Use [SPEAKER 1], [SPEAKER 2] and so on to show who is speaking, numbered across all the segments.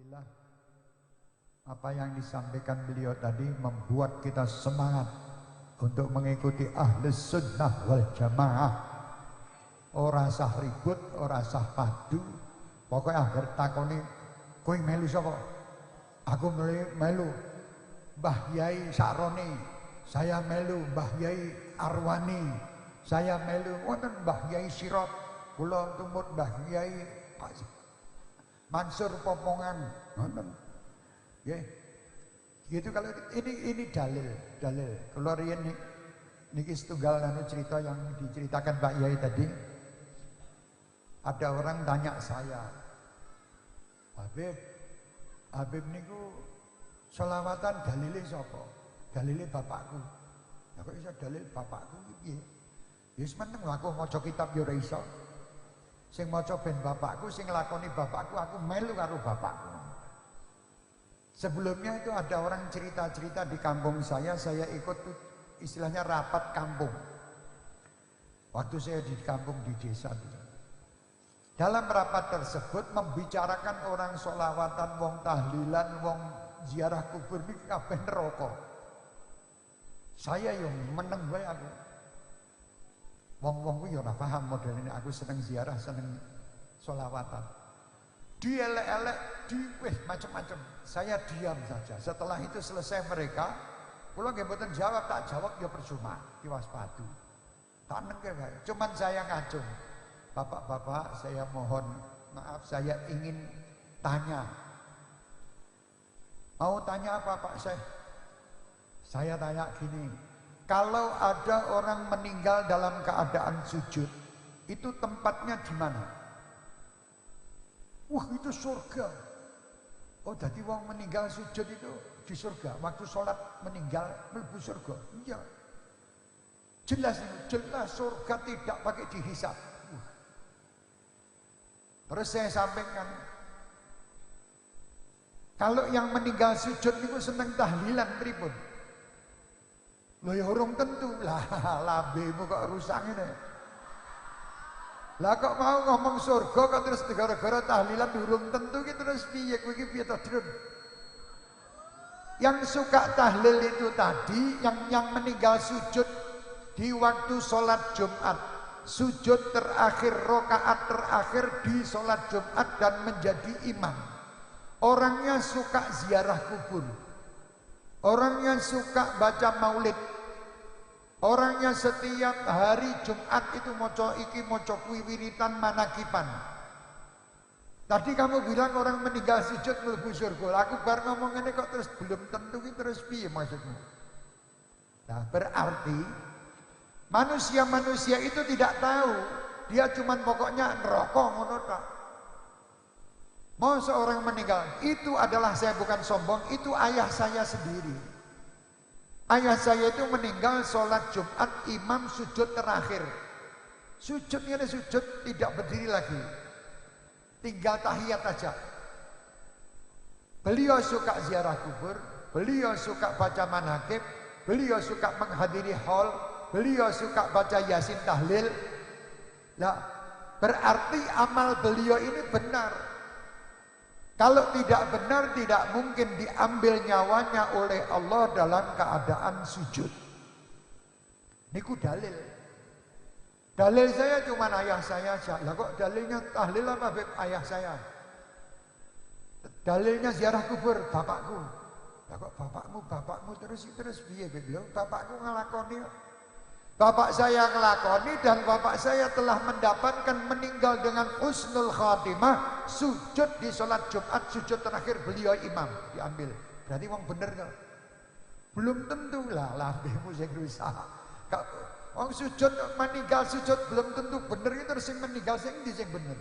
[SPEAKER 1] Alhamdulillah, apa yang disampaikan beliau tadi membuat kita semangat untuk mengikuti ahli sunnah wal jamaah. Ora sah ribut, ora sah padu. Pokoknya agar takoni kowe melu sapa? Aku melu Mbah Yai Sakroni, saya melu Mbah Yai Arwani, saya melu wonten Mbah Yai Sirot, kula tumut Mbah Yai Mansur Popongan, wonten. Nggih. Gitu kalau ini dalil. Kalau riyen niki setunggal anu cerita yang diceritakan Pak Yai tadi. Ada orang tanya saya, Habib niku selawatan dalile sapa? Dalile bapakku. Lah kok iso dalil bapakku iki piye? Ya wis meneng aku maca kitab ya ora iso. Sing maca ben bapakku, sing lakoni bapakku, aku melu karo bapakku. Sebelumnya itu ada orang cerita-cerita di kampung saya ikut istilahnya rapat kampung. Waktu saya di kampung di desa itu. Dalam rapat tersebut membicarakan orang sholawatan, wong tahlilan, wong ziarah kubur ini kabeh neraka. Saya yang meneng wae aku. Wong-wong ku ya ora paham model ini, aku seneng ziarah, seneng sholawatan. Dielek-elek, macam-macam. Saya diam saja. Setelah itu selesai mereka, kula nggih mboten jawab, tak jawab ya percuma, diwaspadu. Tak nengke wae. Cuman saya ngacung. Bapak-bapak, saya mohon maaf, saya ingin tanya. Mau tanya apa Pak Syekh? Saya tanya gini, kalau ada orang meninggal dalam keadaan sujud, itu tempatnya di mana? Wah, itu surga. Oh, jadi wong meninggal sujud itu di surga. Waktu sholat meninggal mlebu surga. Iya. Jelas surga tidak pakai dihisab. Terus saya sampaikan, kalau yang meninggal sujud itu seneng tahlilan pripun? Lho ya urung tentu. Lah lambemu kok rusak ngene. Lah kok mau ngomong surga kok terus gara-gara tahlilan durung tentu ki terus piye kowe iki piye to, Drun? Yang suka tahlil itu tadi yang meninggal sujud di waktu sholat Jumat. Sujud terakhir, rokaat terakhir di sholat Jumat dan menjadi imam. Orangnya suka ziarah kubur. Orangnya suka baca maulid. Orangnya setiap hari Jumat itu moco iki moco kuwi wiritan manakipan. Tadi kamu bilang orang meninggal sujud mlebu surga. Aku bar ngomong ini kok terus belum tentu iki terus piye maksudmu? Nah, berarti manusia itu tidak tahu. Dia cuman pokoknya neraka ngono tok. Mau seorang meninggal, itu adalah, saya bukan sombong, itu ayah saya sendiri. Ayah saya itu meninggal sholat Jumat, imam sujud terakhir. Sujudnya sujud tidak berdiri lagi. Tinggal tahiyat aja. Beliau suka ziarah kubur, beliau suka baca manakib, beliau suka menghadiri haul, beliau suka baca Yasin tahlil. Nah, berarti amal beliau ini benar. Kalau tidak benar, tidak mungkin diambil nyawanya oleh Allah dalam keadaan sujud. Niku dalil. Dalil saya cuma ayah saya saja. Lah kok dalilnya tahlil apa Beb? Ayah saya. Dalilnya ziarah kubur bapakku. Lah kok bapakmu terus piye Beb? Bapakku ngelakoni. Bapak saya ngelakoni dan bapak saya telah mendapatkan meninggal dengan husnul khatimah, sujud di sholat Jumat, sujud terakhir beliau imam, diambil. Berarti wong bener kok. Belum tentu lah lambemu sing rusak. Wong sujud meninggal sujud belum tentu bener, itu sing meninggal sing ndi sing bener.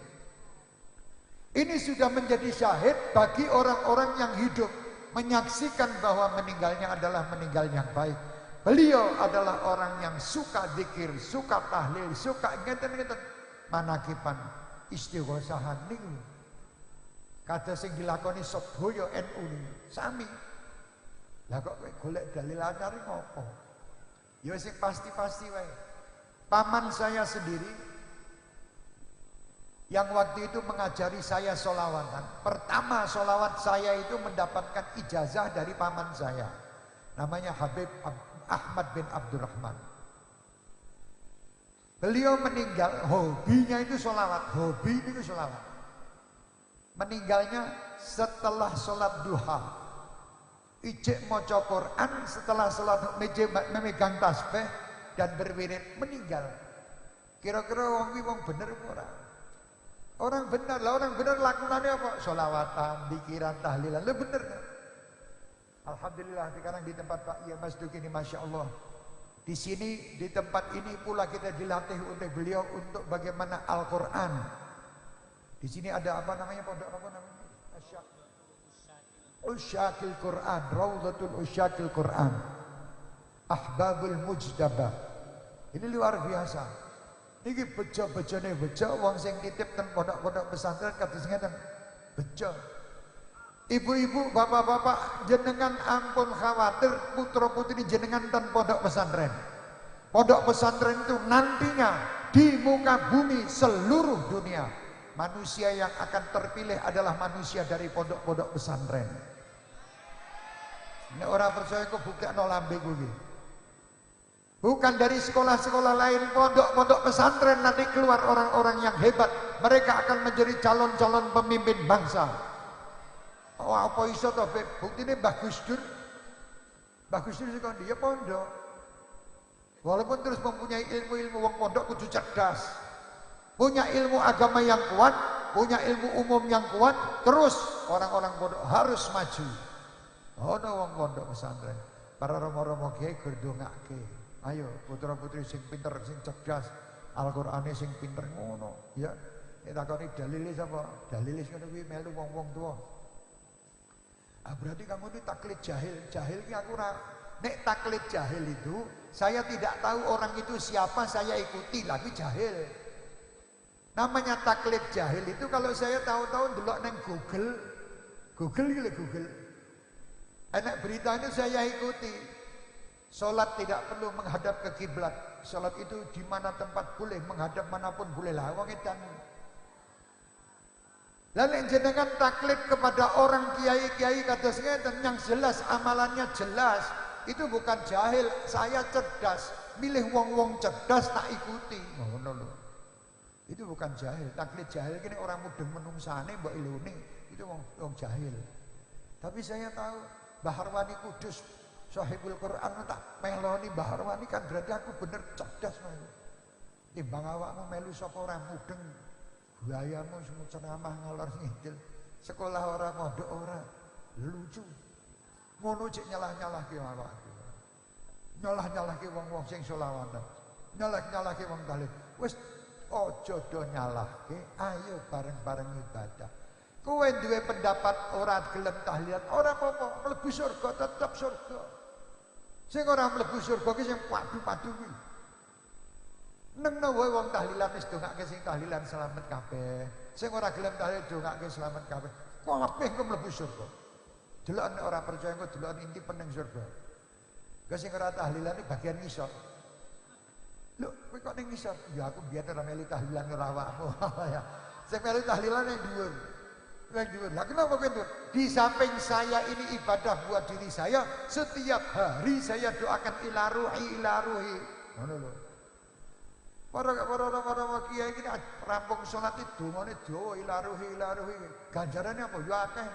[SPEAKER 1] Ini sudah menjadi syahid bagi orang-orang yang hidup, menyaksikan bahwa meninggalnya adalah meninggal yang baik. Beliau adalah orang yang suka zikir, suka tahlil, suka ngeten-ngeten manakipan istighosahan niku. Kada sing dilakoni sedaya NU sami. Lah kok golek dalil anyar ngopo? Ya sing pasti-pasti wae. Paman saya sendiri yang waktu itu mengajari saya sholawatan. Pertama sholawat saya itu mendapatkan ijazah dari paman saya, namanya Habib Ahmad bin Abdurrahman. Beliau meninggal, hobinya itu sholawat, hobi itu sholawat. Meninggalnya setelah sholat duha. Ijek maca Quran, setelah sholat memegang tasbih dan berwirid, meninggal. Kira-kira wong iki wong bener apa ora? Orang bener lah, orang bener lakunannya apa? Sholawatan, pikiran, tahlilan, lah bener. Alhamdulillah sekarang di tempat Pak Iya Masduk ini, masya Allah. Di sini, di tempat ini pula kita dilatih oleh beliau untuk bagaimana Al-Quran. Di sini ada apa namanya, pondok apa namanya? Usyakil Quran, Raudhatul Usyakil Quran, Ahbabul Mujtaba. Ini luar biasa. Ini bejo-bejone bejo, wong sing titip ten pondok-pondok pesantren kados ngeten. Bejo. Ibu-ibu, bapak-bapak, jenengan ampun khawatir putra putri jenengan dan pondok pesantren. Pondok pesantren itu nantinya di muka bumi seluruh dunia, manusia yang akan terpilih adalah manusia dari pondok-pondok pesantren. Ini orang percaya kok bukan lambe kuwi. Bukan dari sekolah-sekolah lain, pondok-pondok pesantren nanti keluar orang-orang yang hebat. Mereka akan menjadi calon-calon pemimpin bangsa. Oh apa iso to buktine Mbah Gus Dur. Mbah Gus Dur sing dia pondok. Walaupun terus mempunyai ilmu-ilmu wong pondok kudu cerdas. Punya ilmu agama yang kuat, punya ilmu umum yang kuat, terus orang-orang pondok harus maju. Ono wong pondok pesantren. Para romo-romo kiai gur ndongake. Ayo putra-putri sing pinter, sing cerdas, Al-Qur'ane sing pinter ngono, ya. Nek takoni dalile sapa? Dalile ngono kuwi melu wong-wong tuwa. Ah, berarti kamu ini taklid jahil. Jahil ini aku nek taklid jahil itu saya tidak tahu orang itu siapa, saya ikuti lagi jahil. Namanya taklid jahil itu kalau saya tahu-tahu delok neng Google gitu Google. Enak berita itu saya ikuti. Salat tidak perlu menghadap ke kiblat. Salat itu di mana tempat boleh, menghadap manapun boleh lah. Wong edan. Lalu jenengan taklid kepada orang kiai-kiai kados ngeten yang jelas amalannya jelas, itu bukan jahil, saya cerdas, milih wong-wong cerdas tak ikuti. Ngono lho. Itu bukan jahil, taklid jahil kene orang mudeng menungsane mbok ilune, itu wong jahil. Tapi saya tahu Mbah Harwani Kudus Sahibul Quran tak meloni Mbah Harwani kan berarti aku bener cerdas melu. Timbang awakmu melu sapa ora mudeng. Gayamu semua ceramah ngalor ngidul, sekolah orang mondok orang lucu, ngono cek nyalah-nyalahke awakku, nyalah-nyalahke wong-wong sing sholawatan, nyalah-nyalahke wong tahlil. Wis aja do nyalahke, ayo bareng-bareng ibadah. Kowe duwe pendapat ora gelem tahlilan, ora apa-apa, mlebu surga tetep surga. Sing ora mlebu surga ki sing padu-padu kuwi. Nengno wae wong tahlilan wis dongake sing tahlilan selamat kabeh. Sing ora gelem tahlil dongake selamat kabeh. Kabeh engko mlebu surga. Deloken nek ora percaya engko deloken inti peneng surga. Lah sing ora tahlilan iki bagian ngisor. Lho, kowe kok ning ngisor? Ya aku biyen ora melu tahlilan karo awakmu. Ya. Sing melu tahlilan ning dhuwur. Ning dhuwur. Lah kenapa kowe dhuwur? Di samping saya ini ibadah buat diri saya, setiap hari saya doakan ila ruhi. Ngono lho. Para kiai iki rampung salat itu dongane dawa ila ruhi. Ganjarane apa? Ya akeh.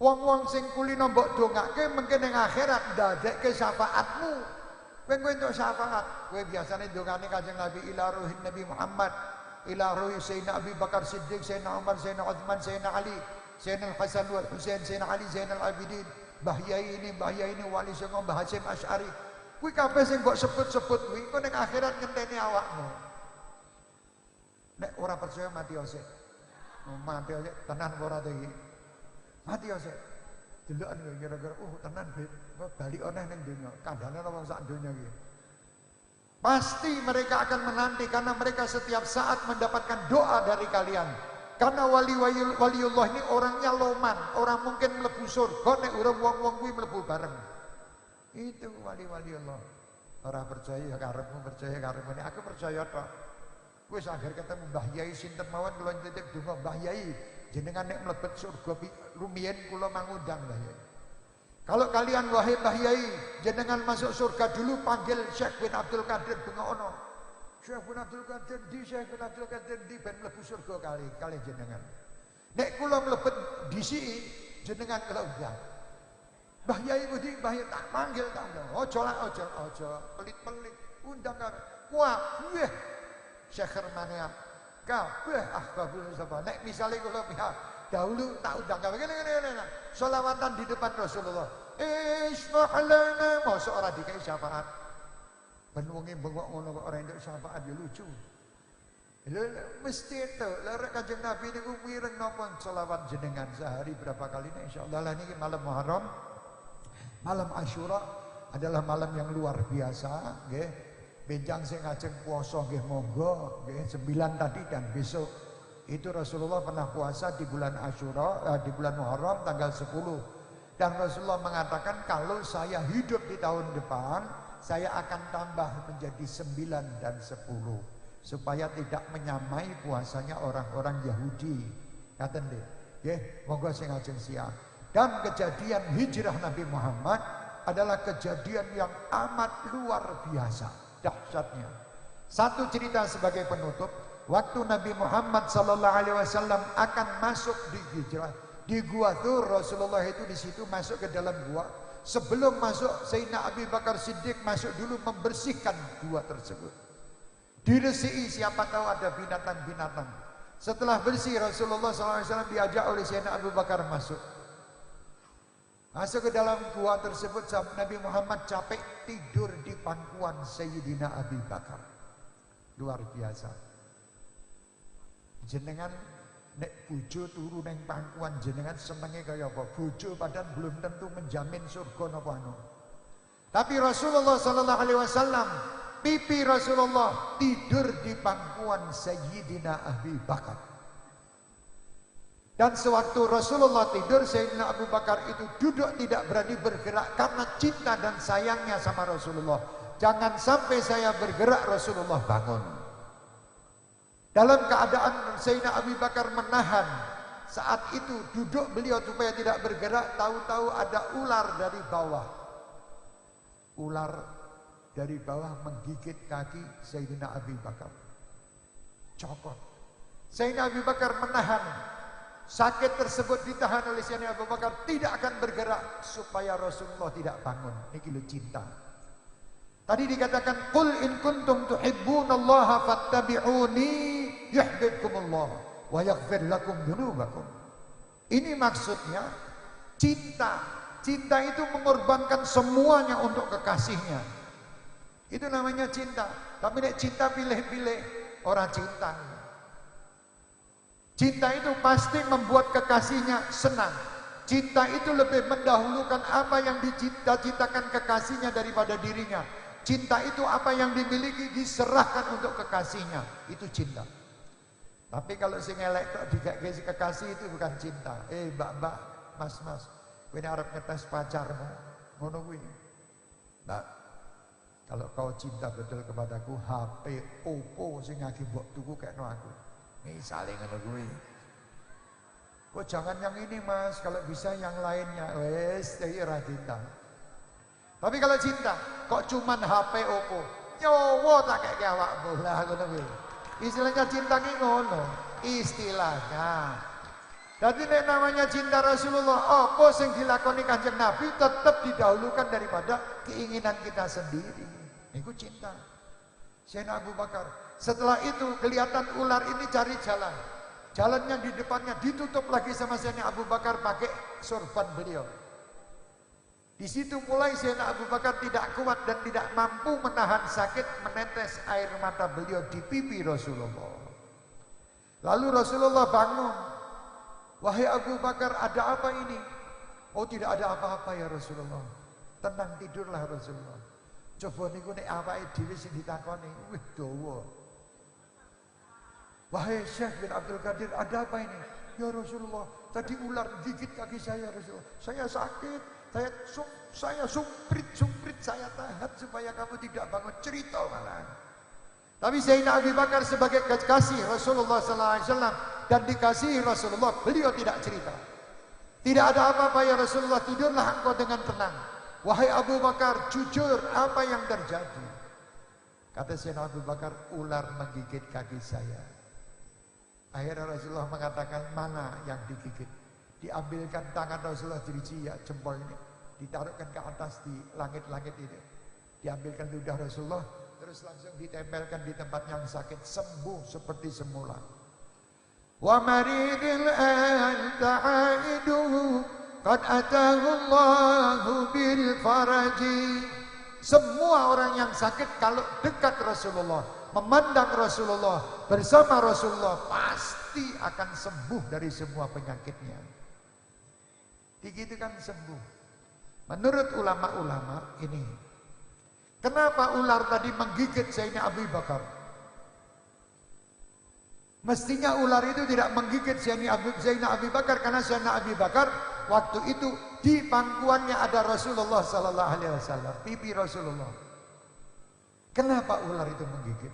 [SPEAKER 1] Wong-wong sing kulino mbok dongake mengke ning akhirat ndadekke syafaatmu. Kowe entuk syafaat. Kowe biasane dongane Kanjeng Nabi ila ruhi Nabi Muhammad, ila ruhi Sayyidina Abi Bakar Siddiq, Sayyidina Umar, Sayyidina Utsman, Sayyidina Ali, Sayyidina Hasan wal Husain, Sayyidina Ali, Zainal Abidin, Mbah Yai ini Wali Songo, Mbah Hasyim Asy'ari. Kuwi kabeh sing mbok sebut-sebut kuwi engko ning akhirat ngenteni awakmu. Nek ora percaya mati ose. Mati ose tenan ora to iki. Mati ose. Deloken kira-kira tenan bet. Bali oneh ning donya. Kandhane wong sak donya iki. Pasti mereka akan menanti karena mereka setiap saat mendapatkan doa dari kalian. Karena waliullah ini orangnya loman, orang mungkin mlebu surga nek urung wong-wong kuwi mlebu bareng. Itu wali-wali Allah. Orang percaya karepmu, percaya karepmu. Aku percaya tok. Wis agar ketemu Mbah Yai sinten mawon kula titip donga Mbah Yai jenengan nek mlebet surga rumiyin kula mangundang Mbah Yai. Kalau kalian wahai Mbah Yai jenengan masuk surga dulu panggil Syekh bin Abdul Qadir bengono. Syekh bin Abdul Qadir di Syekh bin Abdul Qadir di ben mlebu surga kali jenengan. Nek kula mlebet dhisiki jenengan kula undang. Mbah Yai budi Mbah Yai tak panggil tak undang. Ojo pelit-pelit undang kabeh. Wah, weh. Syekh Hermania kabeh ahbabul Mustafa. Nek misale kula pihak dahulu tak undang kabeh ngene. Sholawatan di depan Rasulullah. Ismah lana mosok ora dikai syafaat. Ben wonge bengok ngono kok ora entuk syafaat ya lucu. Lho mesti itu. Lha Kanjeng Nabi niku wireng napa sholawat jenengan sehari berapa kali nek insyaallah lah niki malam Muharram. Malam Asyura adalah malam yang luar biasa nggih. Benjang sing ngajeng puasa nggih monggo nggih 9 tadi dan besok itu Rasulullah pernah puasa di bulan Asyura di bulan Muharram tanggal 10 dan Rasulullah mengatakan kalau saya hidup di tahun depan saya akan tambah menjadi 9 dan 10 supaya tidak menyamai puasanya orang-orang Yahudi ngaten nggih nggih monggo sing ngajeng siang dan kejadian hijrah Nabi Muhammad adalah kejadian yang amat luar biasa dahsyatnya. Satu cerita sebagai penutup, waktu Nabi Muhammad SAW akan masuk di hijrah di Gua Thur, Rasulullah itu di situ masuk ke dalam gua. Sebelum masuk, Sayyidina Abu Bakar Siddiq masuk dulu membersihkan gua tersebut. Diresiki siapa tahu ada binatang-binatang. Setelah bersih, Rasulullah SAW diajak oleh Sayyidina Abu Bakar masuk. Masuk ke dalam gua tersebut Nabi Muhammad capek tidur di pangkuan Sayyidina Abu Bakar. Luar biasa. Jenengan nek bojo turu neng pangkuan jenengan senenge kaya apa? Bojo padahal belum tentu menjamin surga napa anu. Tapi Rasulullah sallallahu alaihi wasallam pipi Rasulullah tidur di pangkuan Sayyidina Abu Bakar. Dan sewaktu Rasulullah tidur, Sayyidina Abu Bakar itu duduk tidak berani bergerak karena cinta dan sayangnya sama Rasulullah. Jangan sampai saya bergerak, Rasulullah bangun. Dalam keadaan Sayyidina Abu Bakar menahan, saat itu duduk beliau supaya tidak bergerak, tahu-tahu ada ular dari bawah. Ular dari bawah menggigit kaki Sayyidina Abu Bakar. Cokot. Sayyidina Abu Bakar menahan. Sakit tersebut ditahan oleh Sayyidina Abu Bakar, tidak akan bergerak supaya Rasulullah tidak bangun. Ini lo cinta. Tadi dikatakan qul in kuntum tuhibbunallaha fattabi'uni yuhibbukumullah wa yaghfir lakum dzunubakum. Ini maksudnya cinta. Cinta itu mengorbankan semuanya untuk kekasihnya. Itu namanya cinta. Tapi nek cinta pilih-pilih orang cinta. Cinta itu pasti membuat kekasihnya senang. Cinta itu lebih mendahulukan apa yang dicita-citakan kekasihnya daripada dirinya. Cinta itu apa yang dimiliki diserahkan untuk kekasihnya. Itu cinta. Tapi kalau sing elek tok dikasih kekasih itu bukan cinta. Mbak, mas, kowe arep ngetes pacarmu. Ngono kuwi. Mbak, kalau kau cinta betul kepadaku, HP Oppo sing ngagi mbok tuku kekno aku. Misalnya ngono kuwi. Kok jangan yang ini mas, kalau bisa yang lainnya. Wes, jadi ora cinta. Tapi kalau cinta, kok cuman HP Oppo, nyowo tak kayak awakmu lah ngono kuwi. Istilahnya cinta ki ngono, istilahnya. Jadi nek namanya cinta Rasulullah, apa sing dilakoni Kanjeng Nabi tetap didahulukan daripada keinginan kita sendiri. Itu cinta. Sayyidina Abu Bakar. Setelah itu kelihatan ular ini cari jalan. Jalannya di depannya ditutup lagi sama Sayyidina Abu Bakar pakai sorban beliau. Di situ mulai Sayyidina Abu Bakar tidak kuat dan tidak mampu menahan sakit, menetes air mata beliau di pipi Rasulullah. Lalu Rasulullah bangun. Wahai Abu Bakar, ada apa ini? Oh, tidak ada apa-apa ya Rasulullah. Tenang, tidurlah Rasulullah. Coba niku nek awake dhewe sing ditakoni, wih dawa. Wahai Syekh bin Abdul Qadir, ada apa ini? Ya Rasulullah, tadi ular gigit kaki saya Rasulullah. Saya sakit, saya sumprit, saya tahan supaya kamu tidak bangun. Cerita malah. Tapi Sayyidina Abu Bakar sebagai kekasih Rasulullah SAW dan dikasihi Rasulullah, beliau tidak cerita. Tidak ada apa-apa ya Rasulullah, tidurlah engkau dengan tenang. Wahai Abu Bakar, jujur apa yang terjadi? Kata Sayyidina Abu Bakar, ular menggigit kaki saya. Akhirnya Rasulullah mengatakan, mana yang digigit? Diambilkan tangan Rasulullah ya, jempol ini, ditaruhkan ke atas di langit-langit ini. Diambilkan ludah Rasulullah, terus langsung ditempelkan di tempat yang sakit, sembuh seperti semula. Wa maridil anta aiduhu qad atahu Allahu bil faraji. Semua orang yang sakit kalau dekat Rasulullah, memandang Rasulullah, bersama Rasulullah, pasti akan sembuh dari semua penyakitnya. Digitukan sembuh. Menurut ulama-ulama ini, kenapa ular tadi menggigit Sayyidina Abu Bakar? Mestinya ular itu tidak menggigit Sayyidina Abu Bakar, karena Sayyidina Abu Bakar waktu itu di pangkuannya ada Rasulullah sallallahu alaihi wasallam, pipi Rasulullah. Kenapa ular itu menggigit?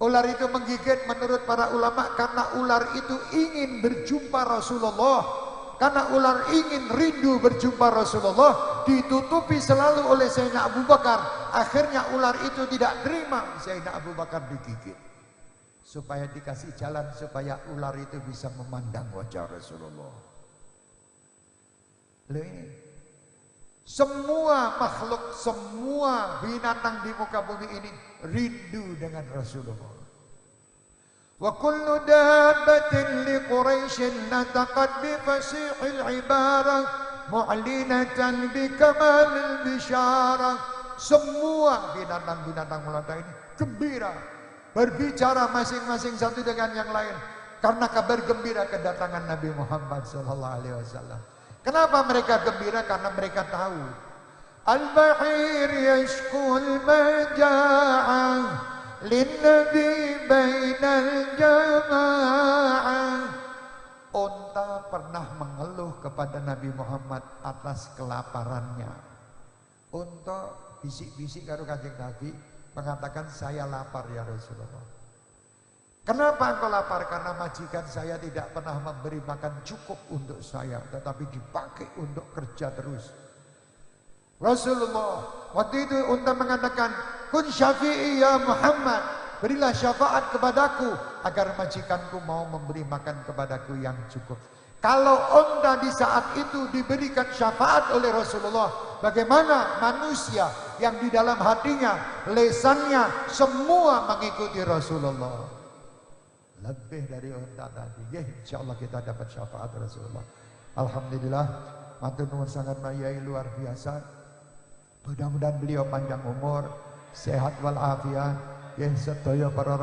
[SPEAKER 1] Ular itu menggigit menurut para ulama karena ular itu ingin berjumpa Rasulullah. Karena ular ingin rindu berjumpa Rasulullah, ditutupi selalu oleh Sayyidina Abu Bakar. Akhirnya ular itu tidak terima Sayyidina Abu Bakar digigit, supaya dikasih jalan supaya ular itu bisa memandang wajah Rasulullah. Loh ini, semua makhluk, semua binatang di muka bumi ini rindu dengan Rasulullah. Wa kullu dabbatin li Quraisyin nataqat bi fasihil ibarah mu'linatan bi kamalil bisyarah. Semua binatang-binatang melata ini gembira, berbicara masing-masing satu dengan yang lain karena kabar gembira kedatangan Nabi Muhammad sallallahu alaihi wasallam. Kenapa mereka gembira? Karena mereka tahu al-bahir yashkul maja'ah lin-nabi bainal jama'ah. Unta pernah mengeluh kepada Nabi Muhammad atas kelaparannya. Unta bisik-bisik karo Kanjeng Nabi mengatakan, saya lapar ya Rasulullah. Kenapa engkau lapar? Karena majikan saya tidak pernah memberi makan cukup untuk saya, tetapi dipakai untuk kerja terus. Rasulullah waktu itu unta mengatakan, kun syafi'i ya Muhammad, berilah syafaat kepadaku agar majikanku mau memberi makan kepadaku yang cukup. Kalau unta di saat itu diberikan syafaat oleh Rasulullah, bagaimana manusia yang di dalam hatinya, lesannya semua mengikuti Rasulullah? Lebih dari unta tadi. Ya, insyaallah kita dapat syafaat Rasulullah. Alhamdulillah, matur nuwun sangat mayai luar biasa. Mudah-mudahan beliau panjang umur, sehat walafiat. Ya, sedaya para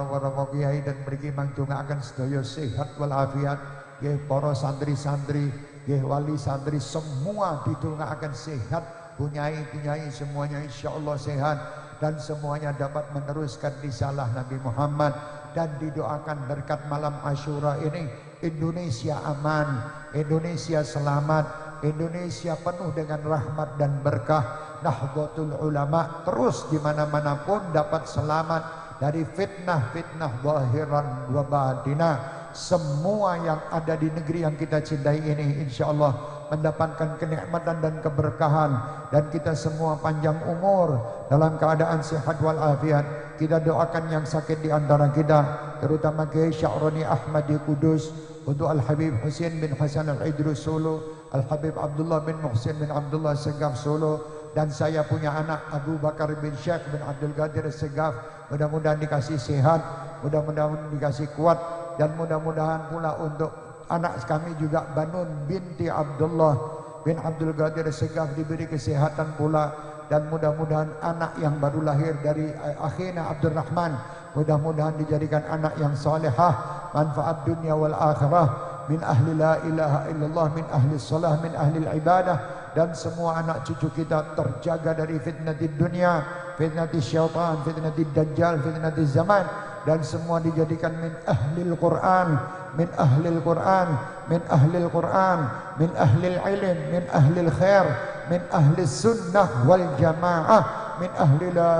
[SPEAKER 1] kiai dan mriki mangdongaaken sedaya sehat walafiat. Ya, para santri-santri, ya wali santri semua ditungaaken sehat, punyai semuanya insyaallah sehat dan semuanya dapat meneruskan risalah Nabi Muhammad. Dan didoakan berkat malam Asyura ini Indonesia aman, Indonesia selamat, Indonesia penuh dengan rahmat dan berkah. Nahdlatul Ulama terus di mana-mana pun dapat selamat dari fitnah-fitnah zahiran wa batinah. Semua yang ada di negeri yang kita cintai ini insyaallah mendapatkan kenikmatan dan keberkahan, dan kita semua panjang umur dalam keadaan sehat walafiat. Kita doakan yang sakit di antara kita, terutama Kiai Sya'roni Ahmadi Kudus, untuk Al-Habib Husain bin Hasan Al-Idrus Solo, Al-Habib Abdullah bin Muhsin bin Abdullah Segaf Solo, dan saya punya anak Abu Bakar bin Syekh bin Abdul Qadir Segaf. Mudah-mudahan dikasih sehat, mudah-mudahan dikasih kuat, dan mudah-mudahan pula untuk anak kami juga Banun binti Abdullah bin Abdul Qadir Segaf diberi kesehatan pula. Dan mudah-mudahan anak yang baru lahir dari akhina Abdurrahman, mudah-mudahan dijadikan anak yang salihah, manfaat dunia wal akhirah, min ahli la ilaha illallah, min ahli salah, min ahli ibadah. Dan semua anak cucu kita terjaga dari fitnatid dunia, fitnatid syaitan, fitnatid dajjal, fitnatid zaman. Dan semua dijadikan min ahlil Quran, min ahlil Quran, min ahlil Quran, min ahlil ilm, min ahlil khair, min ahli sunnah wal jamaah. min ahli la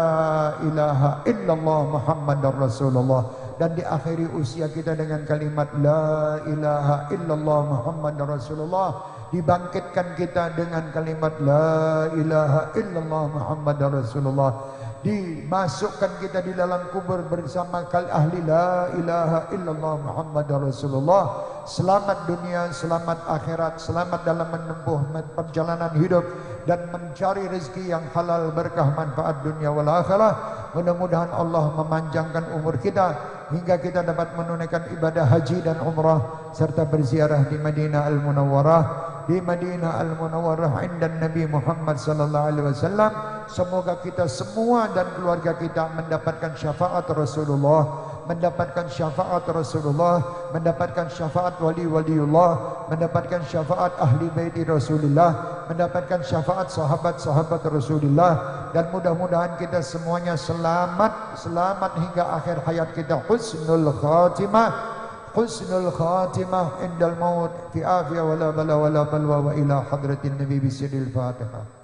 [SPEAKER 1] ilaha illallah Muhammadar Rasulullah. Dan diakhiri usia kita dengan kalimat la ilaha illallah Muhammadar Rasulullah. Dibangkitkan kita dengan kalimat la ilaha illallah Muhammadar Rasulullah. Dimasukkan kita di dalam kubur bersama ahli la ilaha illallah Muhammadar Rasulullah. Selamat dunia, selamat akhirat, selamat dalam menempuh perjalanan hidup dan mencari rezeki yang halal, berkah, manfaat dunia wal akhirah. Mudah-mudahan Allah memanjangkan umur kita hingga kita dapat menunaikan ibadah haji dan umrah serta berziarah di Madinah Al-Munawwarah, di Madinah Al-Munawwarah inda Nabi Muhammad sallallahu alaihi wasallam. Semoga kita semua dan keluarga kita mendapatkan syafaat Rasulullah, mendapatkan syafaat Rasulullah, mendapatkan syafaat wali-waliullah, mendapatkan syafaat ahli baiti Rasulullah, mendapatkan syafaat sahabat-sahabat Rasulullah, dan mudah-mudahan kita semuanya selamat hingga akhir hayat kita. Husnul khatimah indal maut fi afiyah wala bala wala balwa wa ila hadratin nabi bisiril fatihah.